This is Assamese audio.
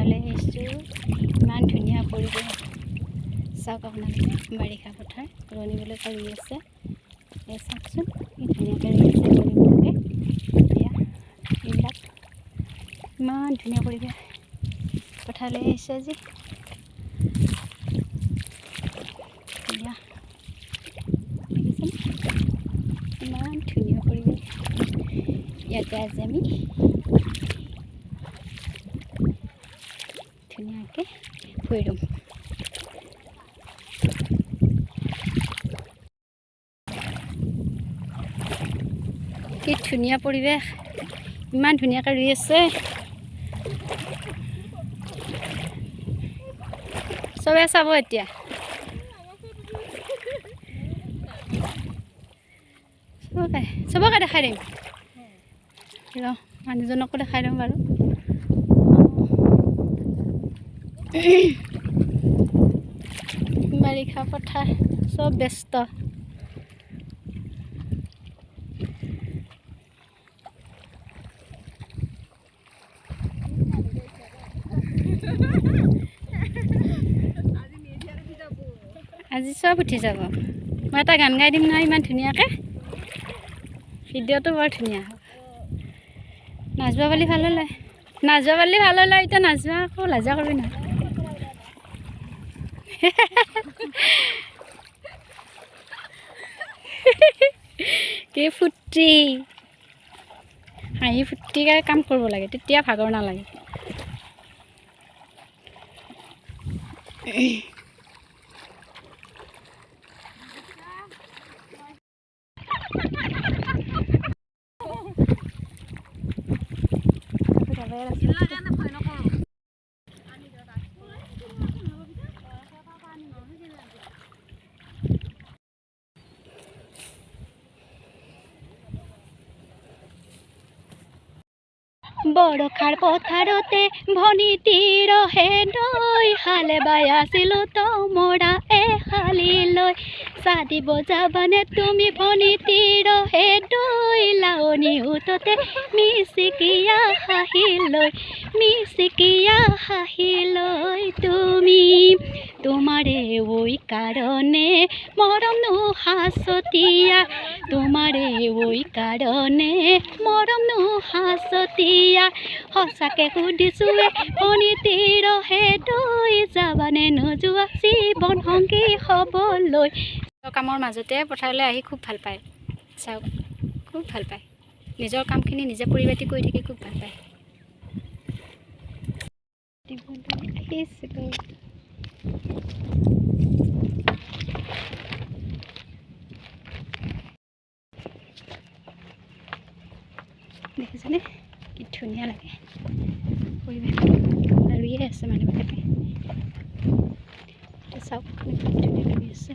পথাৰলৈ আহিছোঁ। ইমান ধুনীয়া পৰিৱেশ চাওক আপোনালোকে। বাৰিষা পথাৰ ৰোৱনীবিলাক ৰুই আছে। এই চাওকচোন কি ধুনীয়াকৈ ৰুই আছে ৰোৱনীবিলাকে। এয়া এইবিলাক ইমান ধুনীয়া পৰিৱেশ পথাৰলৈ আহিছোঁ আজি। এয়া দেখিছেনে ইমান ধুনীয়া পৰিৱেশ। ইয়াতে আজি আমি ধুনীয়াকৈ ফুৰি ল'ম। কি ধুনীয়া পৰিৱেশ, ইমান ধুনীয়াকৈ ৰুই আছে। চবে চাব এতিয়া। চবকে দেখাই দিম ৰ, মানুহজনকো দেখাই দিম বাৰু। বাৰিষা পথাৰ চব ব্যস্ত। আজি চব উঠি যাব। মই এটা গান গাই দিম নহয় ইমান ধুনীয়াকৈ। ভিডিঅ'টো বৰ ধুনীয়া হ'ব। নাচবা পালি ভাল হ'লে, নাচবা পালি ভাল হ'লে। এতিয়া নাচবা আকৌ লাজা কৰিবি নহয়। কি ফূৰ্তি, হাঁহি ফূৰ্তিকৈ কাম কৰিব লাগে, তেতিয়া ভাগৰ নালাগে। বৰষাৰ পথাৰতে ভনীতি ৰহে নৈ, হালে বাই আছিলো তমৰা এহালি লৈ। চাদি বজাবানে তুমি ভনীতি ৰহে নৈ, লাৱনী উঠতে মিচিকিয়া হাঁহি লৈ, মিচিকিয়া হাঁহি লৈ। তুমি তোমাৰে ঐ কাৰণে মৰমনো হাঁচতীয়া, তোমাৰে ঐ কাৰণে মৰমনো হাঁচতীয়া। সঁচাকে সুধিছোৱে ভনীতি ৰহে নৈ, যাবানে নোযোৱা জীৱন সংগী হ'বলৈ। কামৰ মাজতে পথাৰলৈ আহি খুব ভাল পায়। চাওক খুব ভাল পায়, নিজৰ কামখিনি নিজে পৰিপাটি কৰি থাকি খুব ভাল পায়। দেখিছেনে কি ধুনীয়া লাগে পৰিৱেশ। ৰুইয়ে আছে মানুহবিলাকে। চাওক কি ধুনীয়া লাগি আছে।